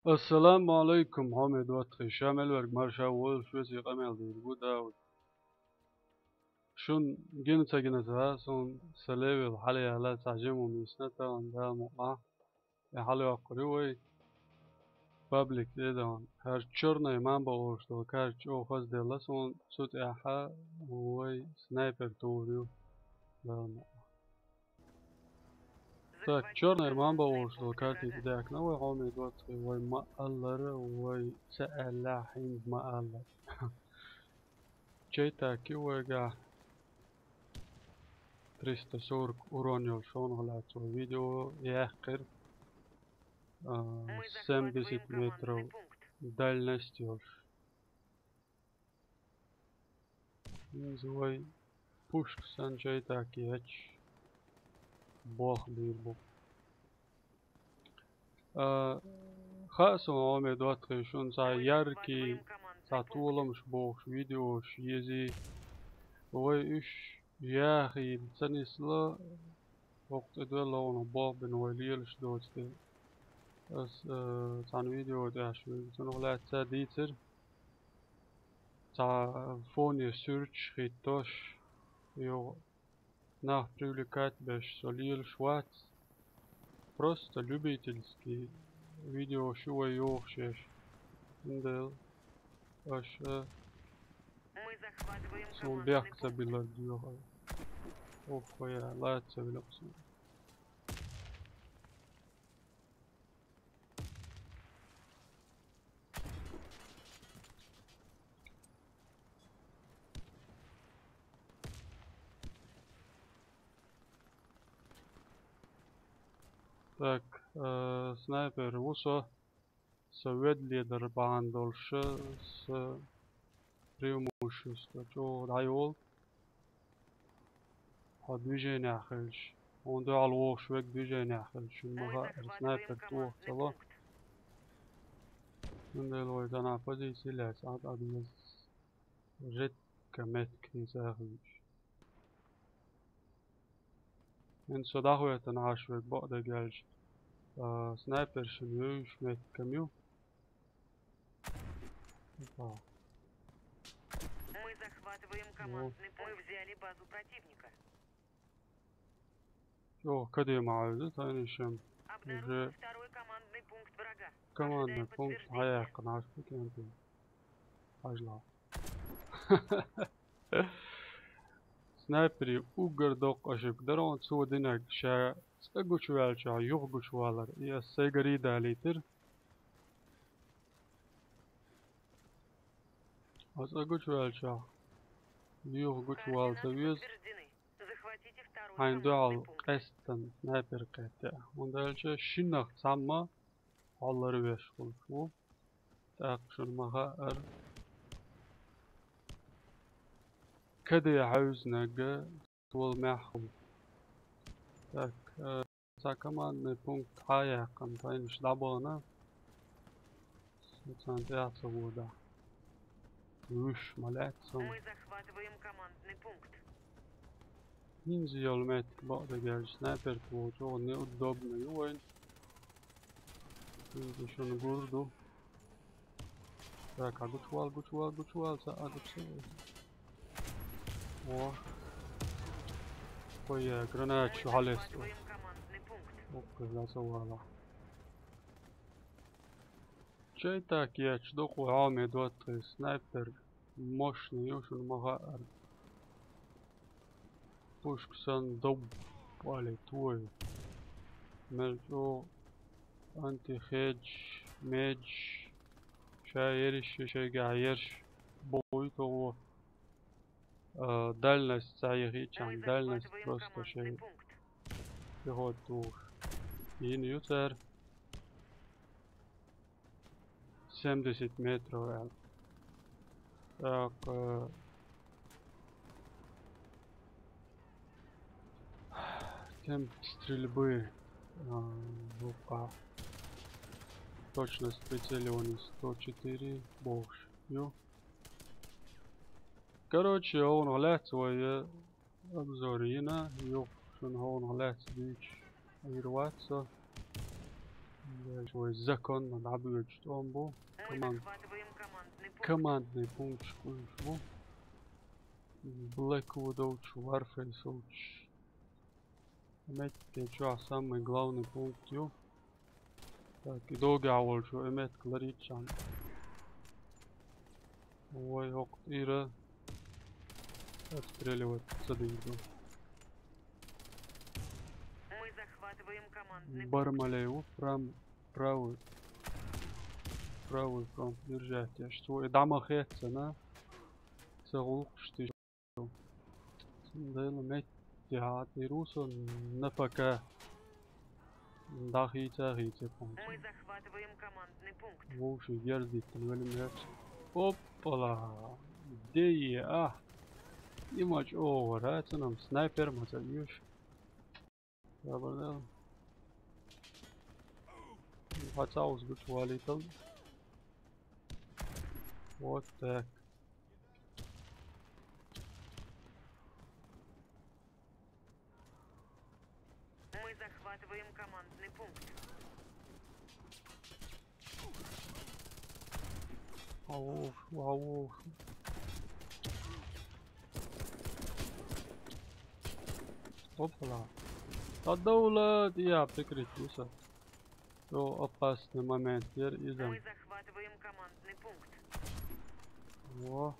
السلام عليكم حامد واتخي شامل ورقمارشا والشوزي قمال دي بوداود شون جنتا جنتا سون سليبي الحالي على تعجمو ميسنتا واندا مقع حالي وقروي بابليك ديدان هر چورنا يمان باورش دو كار چو خاص ديلا سون سوت احا وي سنايبر توريو Так, черный мамба ورشلو كارتي بداك نوي عمي دوت وي ما ألر وي سألا حين ما ألر جيتا كي ويقع 340 أورانيول شون غلات فيديو يحقر 70 متر دальность زوي пушк сан جيتا كي هتش بوخ بيربو خاصة عمي دوت شون ساياركي ساتولمش بوخ فيديوش يزي وي إيش يا أخي تاني سلا وقت دولا وانا باب بنواليلش دوتي بس تان فيديو داشوي تنغلا تاديتر تا فوني سيرش خيتوش يو nach привлекать беш солил шват просто любительский видео шуа ёхшеш индел аш сон бяхца билар диёха ох я лаца билаксу Так, снайпер Усо совет лидер бандольше с преимуществом. Что дайол? А движение ахельш. Он дал лош век движение ахельш. Мага снайпер тух цало. Он дал на позиции лес. Адмаз редко меткни захельш. En zo dag werd een haashwerk bij de gelds. Snipers en juist met камю. Мы захватываем командный пункт. Мы взяли базу противника. О, каде معاوزة ثاني شم. Обнаружен второй командный пункт врага. Командный пункт هيا قناش بكين أجلا. سنايبري ugardoq ashib daron suudinak sha saguchwalcha yughguchwalar iya segari dalitir asaguchwalcha yughguchwal saviz ayndual qestan sniper qeta ondalcha shinaq samma halları besh qulfu taqshurmaha ar كده عاوزنا طول معهم так за командный пункт хая контайн шлабона центриация вода уж молодцом мы захватываем командный пункт ننزل المات بعد جال سنايبر توجو неудобно يوين ننزل شو نقول так гучвал саадуцел О, ой, гранат шалест. Окей, засовала. Чей так я чдоку ами дот снайпер мощный юшун мага пушк сан доб вали твой. Мельчо анти хедж медж шаериш шайгаерш бойто дальность Сайричан, дальность просто шей. Пирот тур. Инютер 70 метров. Так. Темп стрельбы. Лука. Точность прицеливания 104. Больше. Короче, он غلات ويا обзорина, ёп, шон он غلات бич, ирваться. شوية законно добьют, что он был. Мы захватываем командный пункт. Командный пункт школ. Blackwood Ouch, Warface Ouch. Emetke что самый главный пункт, ё. Так, и долго что эмет кларичан. Ой, ок, ира. Отстреливать садыйду. Мы захватываем командный пункт. Бармалею, правый фронт держать. Я что, и дамахется, на? Сагул, что Дайло мет тиат и русон на пока. Дахица, помню. Мы захватываем командный пункт. Вовши ездит, не Опала! Где я? И матч овер, это нам снайпер, мазаюш. Добрый. Хотелось бы туалетом. Вот так. Мы захватываем командный пункт. Ау. Опала. Отдаула, я прикрепился. То опасный момент, теперь идем. Мы захватываем командный пункт. Во.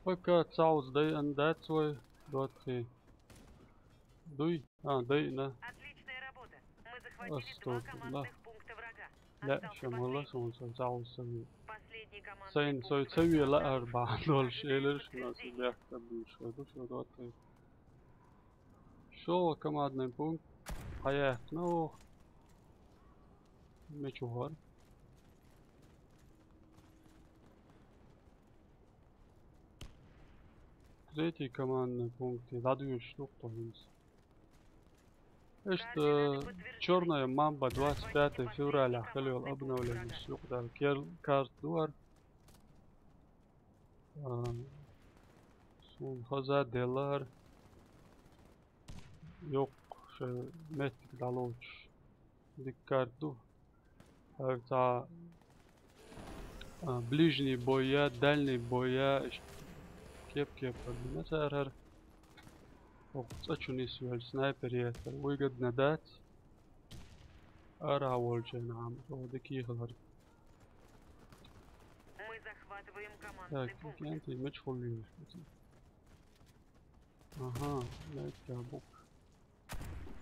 Пока цаус дай андат свой. Дотхи. Дуй. Дай на. Отличная работа. Мы захватили Стоп, два командных пункта врага. لا Остался شمالة последний. سون تعاوز سوي Последний командный سين سوي пункт تسوي врага. لا أربعة دول شيلر شو ناس Подтверждение. بيحتبوا شو دوت شو командный пункт حياة نو مشوار третий командный пункт радует штуку Это черная мамба 25 февраля халил обновление сюда карт дуар сун хоза делар yok metrik dalоч диккарту это ближний боя дальний боя кепки подниматься وقصتشوني سوال سنايبر ياسر ويقد ندات أرى والجن عام ودكي غلر Мы захватываем командный так пункт. أنت مدخل ليش أها لا يتجابوك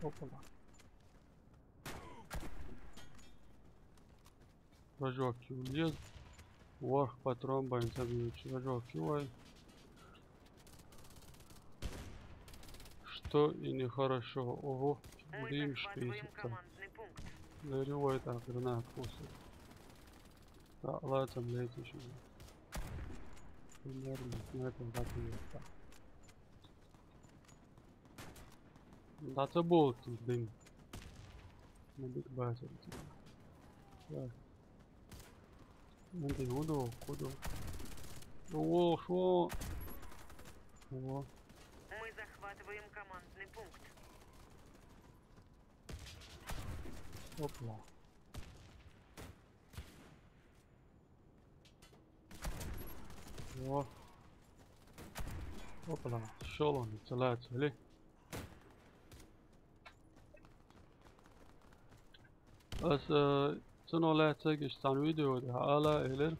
أوبلا رجوع كيوليز ورخ باترون باين تبيوش رجوع كيواي что и нехорошо. Ого, Мы дым захватываем шписится. командный пункт. Наревай так, гранат после. Да, ладно, блядь, еще. Примерно на этом так и есть. Да, это был дым. На бигбазе. Так. Энди, куда? О, шо? О. Мы захватываем командный пункт. Опла. О. Опла. Шел он, целается, ли? بس تنو لا تسجش عن فيديو ده على إلر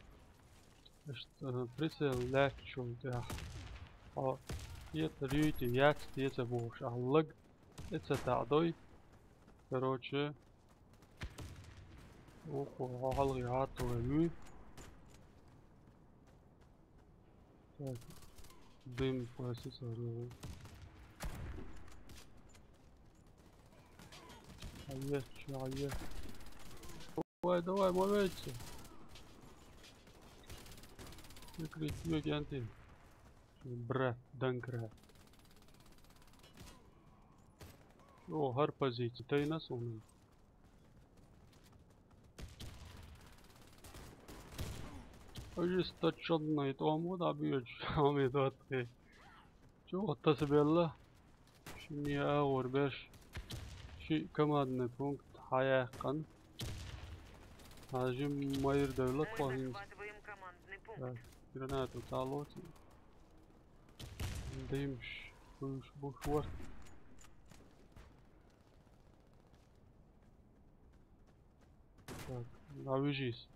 بريسل لا شو ده يتريد يات يتبوش علق يتتعدي короче وخو حلقي عطو ويوي так дым процессор Ае. Давай, молодцы. Прикрепи агенты. Брат, Данкра. О, гар позиции. Та и нас он. Ожесточенный тому добьет, что мы тут. Чего ты себе ла? Шини аур беш. Ши командный пункт. Хаяхкан. Нажим Майер Devlet Мы Пахинс. захватываем командный пункт. Так, гранату талоти. Дымш. Бушвар. Так, навяжись.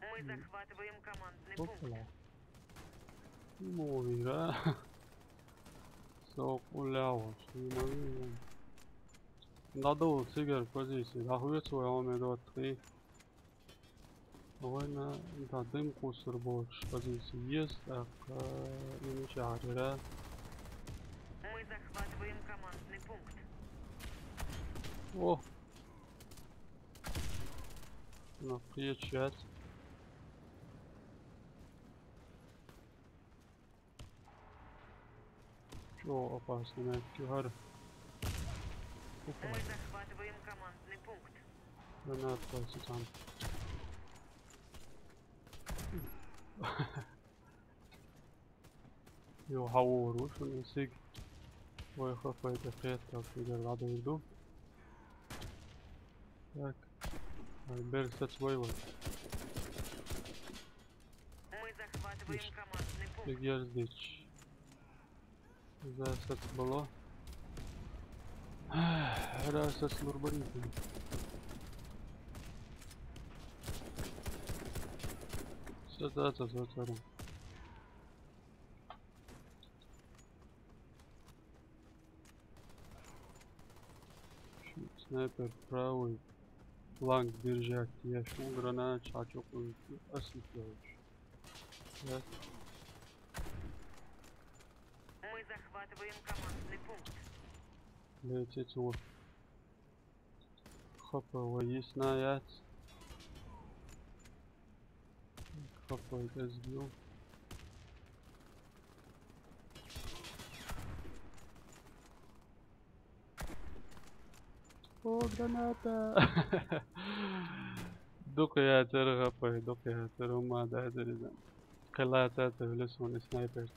Мы захватываем командный пункт. Опа. Мовира. Sok uляво. Надо цигар позиции. Ахует свой амедот 3. Война, да, дым кусор больше позиции есть, так, не чарера. Мы захватываем командный пункт. О! На приезжать. Чё опасно, на кюгар. Опа, Мы захватываем командный пункт. гранат платит там. Jo, hau schon in sig. Wo ich hoffe, der fährt auch wieder weiter иду. Так. Альбер сочвоевал. Мы захватываем командный пункт. Фигер здесь. За сочвало. Раз соцлурбанитель. Сюда, сюда. Снайпер правый. Фланг держать. Я шел гранат, чачок осветляющий. Так. Мы захватываем командный пункт. Лететь вот. Хопа, есть наят. Хопа, это сбил. О, граната! Дока я терхапай, дока я терума, да, это Калата, это лесон и снайпер.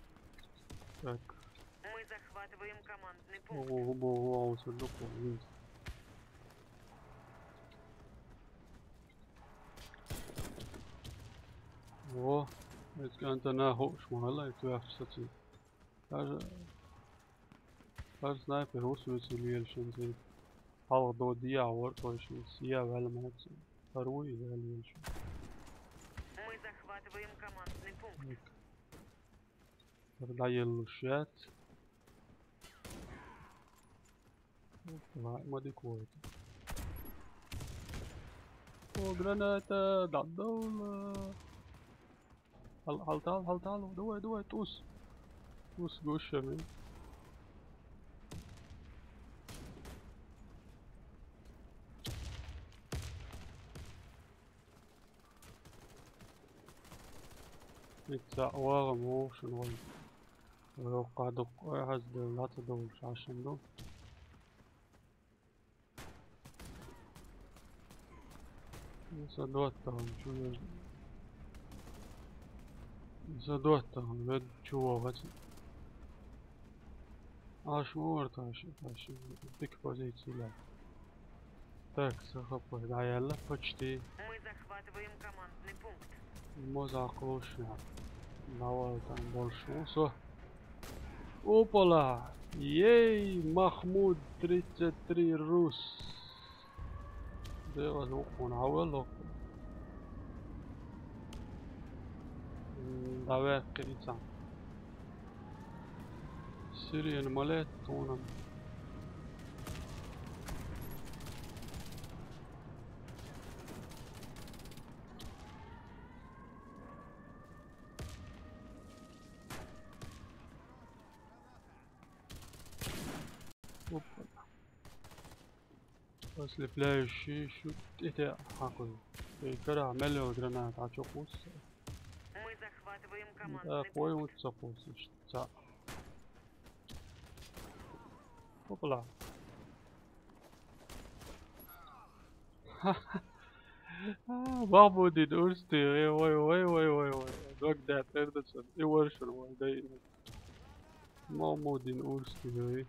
Так. Мы захватываем командный пункт. О, все, дока, винт. О, jetzt kan het daarna hoog smaller, ik dacht dat ze. Daar sniper hoos we ze leren zijn. Al door die hoor, dus ja wel met второй залил. Мы захватываем командный пункт. Продаю лушат. Давай, модикует. О, граната, дадола. Халтал, давай, туз. Туз гушами. يتساوى موشن ولو قادق أحد لا تدور عشان دو صدوتهم شو صدوتهم بد شو وقت عشمور تاشي ديك позиции لا так сахапа да яла почти Мы захватываем командный пункт. мозак лошадь Давай там больше. Все. Опала! Ей, Махмуд 33 Рус. ده وزوقون عوالق. دواء قريتان. سيريان مالات تونم. Ослепляющий шут. Это хакуй. Кара мелио гранат ачокус. Мы захватываем командный Да, пункт. кой вот запустишь. Так. Опла. Mahmoud in Ooster. Ой. Dog that Anderson. I was schon mal. Mahmoud in Ooster.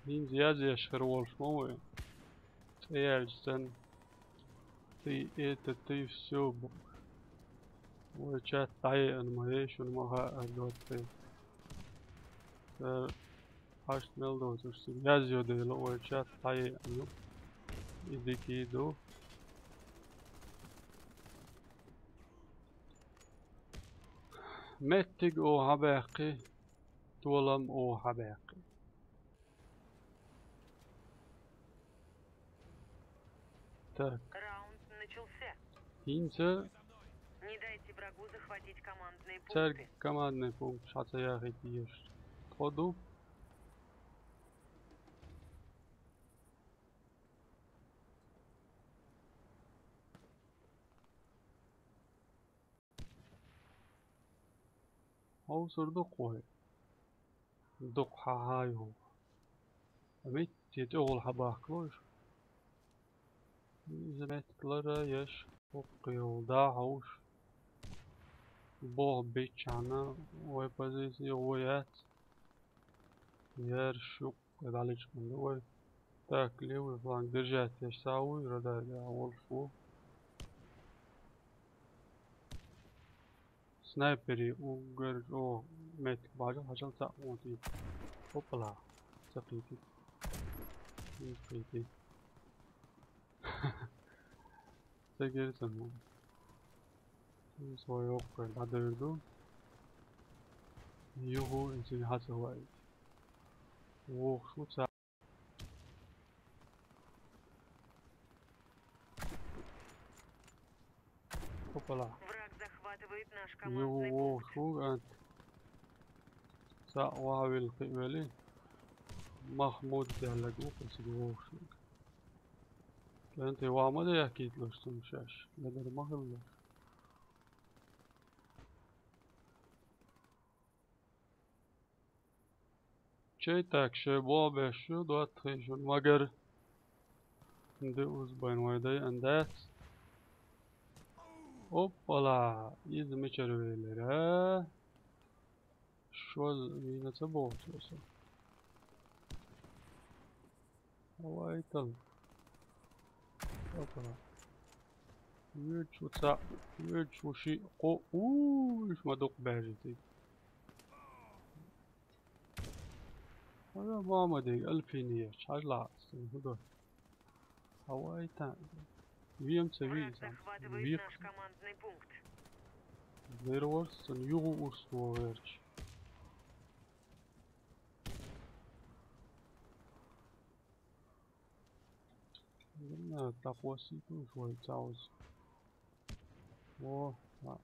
Min ziyade yaşar oluşma eğer sen تي السوب وشات طعي ما ايش ما الوقت هاش نلدو ترسي يازيو دي لو وشات طعي انو يديكي دو متج او هباقي تولم او هباقي так Раунд начался. هينسا Не дайте врагу захватить командные تر пункты. командный пункт шата я хотиешь ходу اوصر دقوي دق هايو أميت يتغل حباقلوش زمتكلر يش وقيل داعوش بوه بيتشانا ويبازيزيويات يرشوق يداليش من دوي تاكلي ويفلان درجات يشساوي ردا أول شو سنايبري وقرجو ميتك باجل هجل تأموتي هوبلا سقيتي سقيتي سجل så jag åker där då يوهو انسان حاسه وايد وشو تسا هوبلا Враг захватывает наш командный يوهو пункт. شو انت سا واويل قيملي محمود دهلقو بس يوهو شو انت وعمل اكيد لو استمشاش لدر مهلا شي تاك شي بابا شو دوات خيشون مگر دي uzbay ويدي اندات Hoppala, izmi çerveylere. Şu yine çabuk olsun. Hava ital. Hoppala. Üç uça, üç uşi, üç madok berjeti. Hava mama değil, alpiniye, çarla, hudo. Hava ital. Viem Враг sevi san. захватывает Vik, наш командный пункт. vervarsın, yugu ustu verç. Ne taposi tu şoy çavuz. O,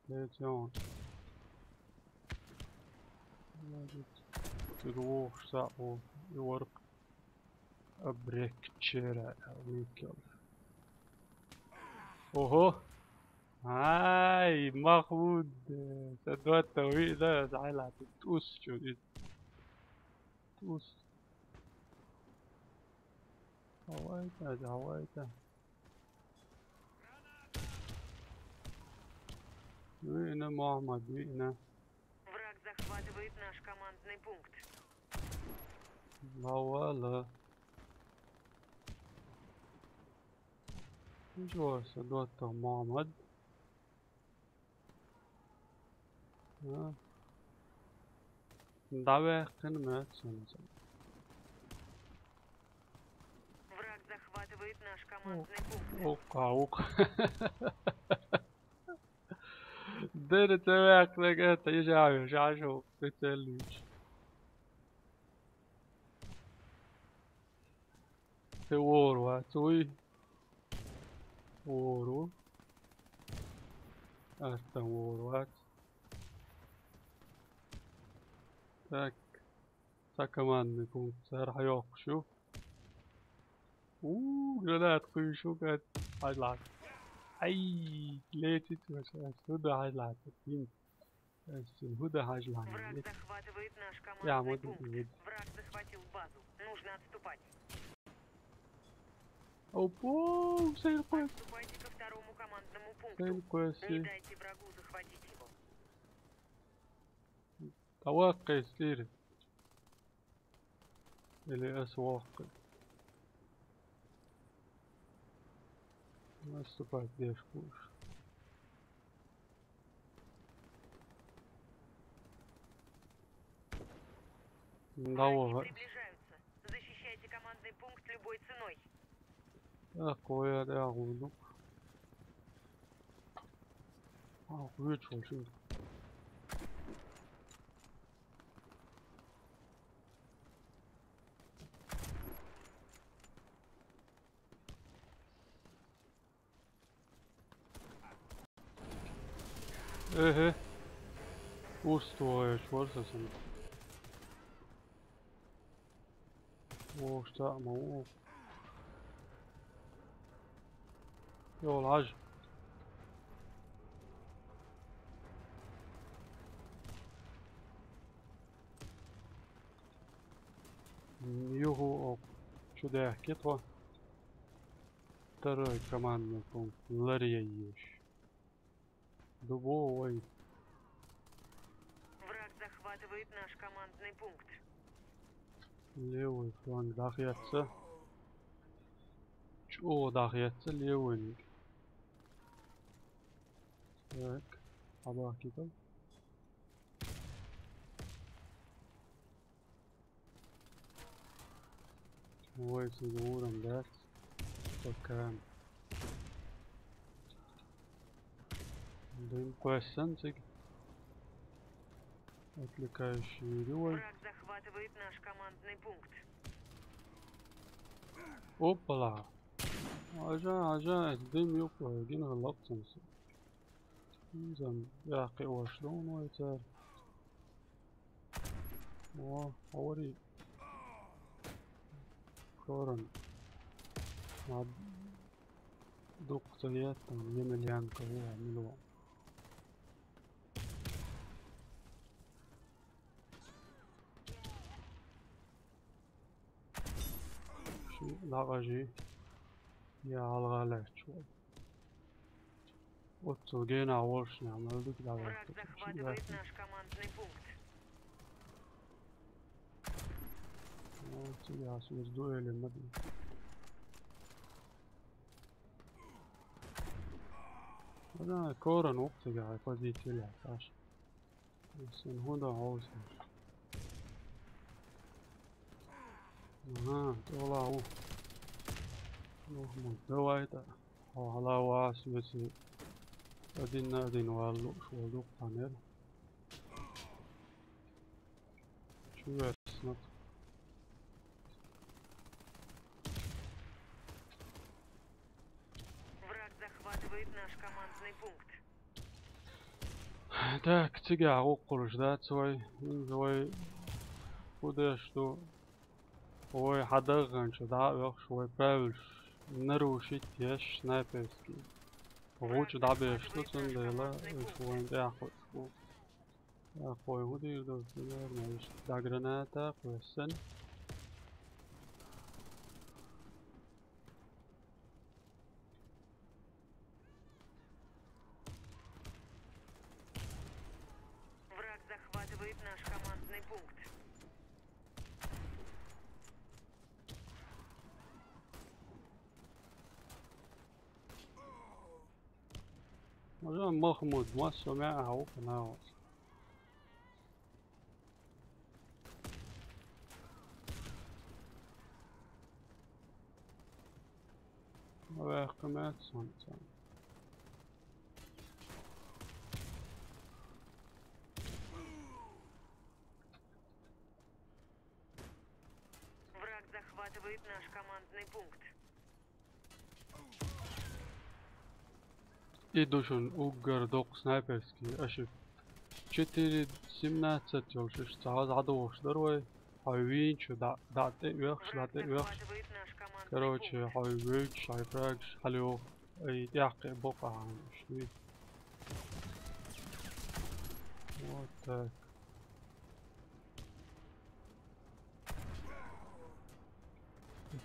ne çavuz. تروح ساعة يورق أبريك تشيرا ويكل أوهو هاي محمود سدوات توي ده زعلها تتوس شو دي توس هوايتا هوايتا وين محمد وين Враг захватывает наш командный пункт. لا ولا شو سدوات محمد ها دعوة كلمات سنة Враг захватывает наш командный пункт. اوق دير تبعك لك انت يجي عايش عاشو بتسليش تورو هاتوي ورو هسه ورو هات تاك تا كمان نكون سهر حيوق شو جرانات قيشو كانت حاجلات اي ليتي توشاش هدا حاجلات هدا حاجلات Враг захватывает наш يا командный عمود пункт. الإيد Враг захватил базу. Нужно отступать. أوبو سير قوس Отступайте ко второму командному سير пункту. Не قوسي дайте врагу захватить его. توقع سير إلى أسواق ما استفاد ديش بوش Враги ندور приближаются. Защищайте командный пункт любой ценой. أقوياء يعودوا أقوياء شو إيه وستويش ورسسن وش تعمل يو العجب يوهو شو ده حكيتوا ترى كمان نكون لريش دبوي Враг захватывает наш командный пункт. ليوي فلان داخيتسه شو داخيتسه ليوي هيك حضر كده هو يصور عندك وكان دين كويسن تيجي отвлекающие видео. Враг захватывает наш командный пункт. Опа! عجا الدم يقوى جينا غلطت زين يا أخي وشلون ويتر حوري كورن مع دقتيات يمليان كهو عملوا شو لغجي يا الغالات شوي وتوجينا عورش نعمل لك Враг захватывает наш командный пункт. تيجي عشان الدول المدني أنا كورن وقت قاعد فدي تلعب عشان بس هنا عاوز طلع هو محمود دوايتا على واس بس أدين والو شو دوق panel شو يسنط Враг захватывает наш командный пункт. Так تيجي عقول جداد شوي خودش تو هو حدغن شدعبق شوي باولش نروشيت يش نايبسكي وغوش دعبش تسن ديلا شوي داخل يا أخوي هو دير دو سيار مايش دا جراناتا كويسن Враг захватывает наш командный пункт. مجال محمود ما سمعه قناة وقمات سنتان Враг захватывает наш командный пункт. إيدوشن أوجر دوق سنايبرسكي أشوف 4-17 يولشش تعاد عدوش دروي حيوين شو دعت ويخش Враг دعت ويخش захватывает наш командный كروتش пункт. حيوين شايفراكش حلو أي دعقي بقى عن شوي واتاك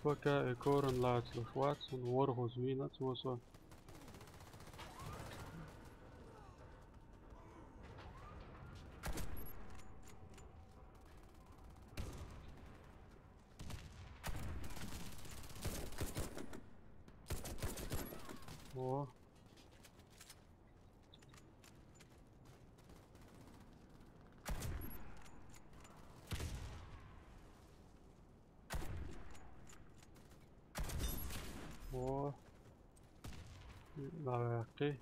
فكا إيكورن لاتلوش واتسون ورغز وينات وصل О. О. Давай.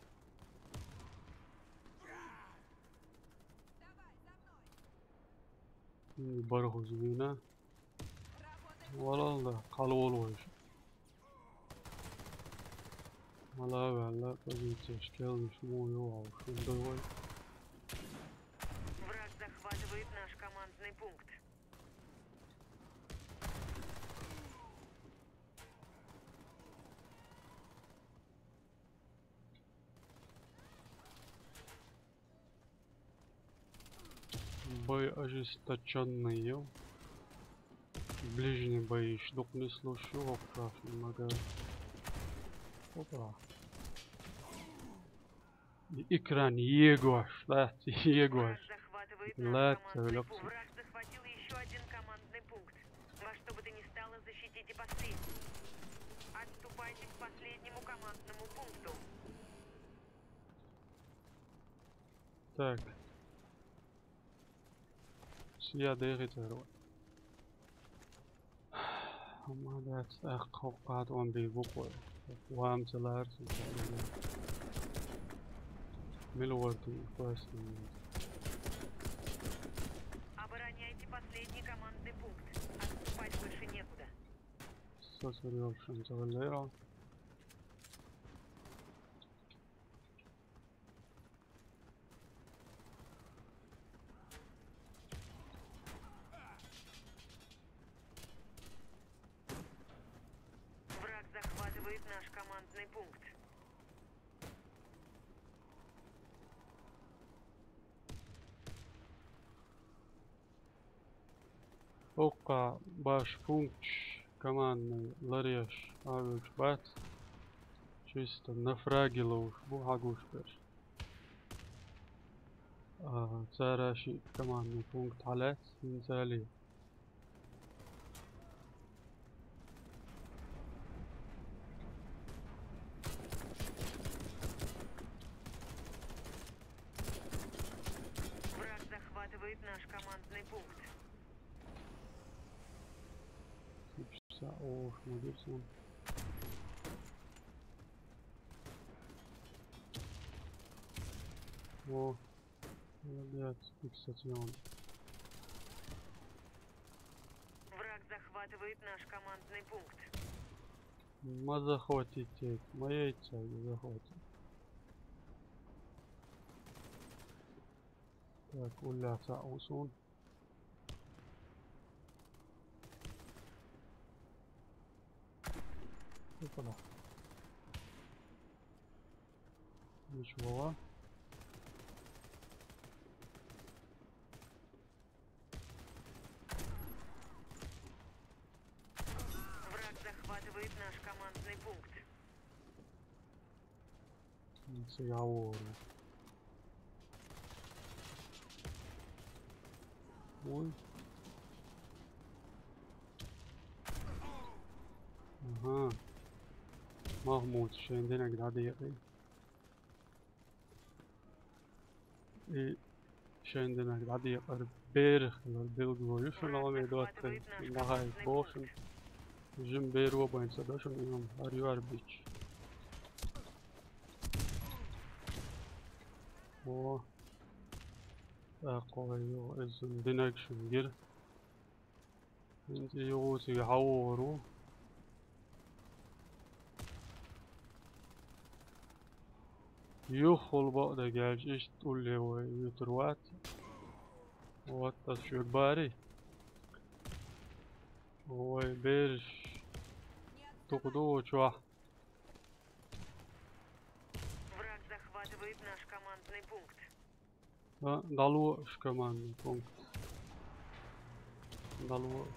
Бархузина. Валалда қалуыл ойшы. Мала позиция шкелныш мою аушундай ой. Враг захватывает наш командный пункт. Бой ожесточенный. Ближний бой штук не слушаю, прав немного. Опа. Экран Егош, да, Егош. Враг захватывает Ла, наш командный пункт. целёкся. Враг захватил еще один командный пункт. Во что бы то ни стало, защитите последний. Отступайте к последнему командному пункту. Так. Я дегитер. Ama that's قوقات on بيبوكو وامتلار ملوردي فاسن. Обороняйте последний командный пункт. Отступать больше некуда. Сосерёвшим завалера. Враг захватывает наш командный пункт. Oka baš punkć командный лареш авич бат. Чисто нафрагило уж бухагуш беш. Цараши командный пункт халет инзали. Враг захватывает наш командный пункт. Ох, надеюсь. О, молодец, фиксацион. Враг захватывает наш командный пункт. Мы захватите, моей цели захватим. Так, уляца усун. Опа-да. Ничего. Враг захватывает наш командный пункт. Сигаору. Ой. Ага. Mahmut şeyinden agradiyeti. Şeyinden agradiyetleri berikler bilgiyi şunu meydaattı. Nahayet boşun. Jim beru boyunca da şunu yom arıyor biç. O. Koyuyor izin dinek şungir. Inti yoğutu yağoru. يخل بقى ده جاج ايش تقول لي هو يتروات هو التصوير باري هو بيرش تقدو чуа. Враг захватывает наш командный пункт. Далош командный пункт. Далош.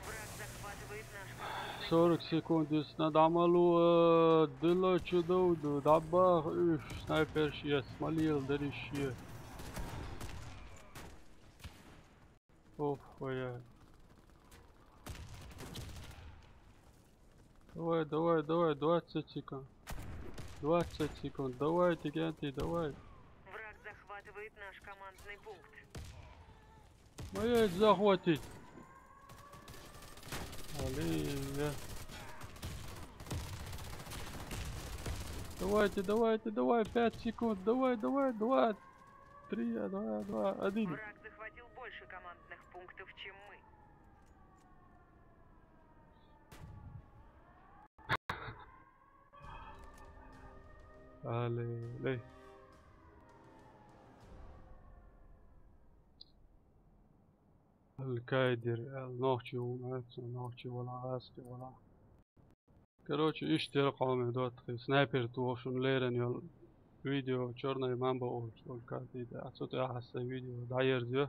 Враг захватывает наш командный 40 секунд يسند عملوا دلا چدو دبا سنايبر شيا سماليل دريشيا Оф, ой. Давай, 20 секунд. 20 секунд, давайте, Генти, давай. Враг захватывает наш командный пункт. Моя захватить. Аллея. Давай, 5 секунд, давай, 2, 3, 2, 1. Враг захватил больше командных пунктов, чем мы. Аллея. الكايدر النوخشي نوخشي ولا عاسكي ولا короче اشترك قومي دوت سنايبر توشن ليرن يل فيديو черная мамба ol sol kadide atsote ahassa video dayır diyor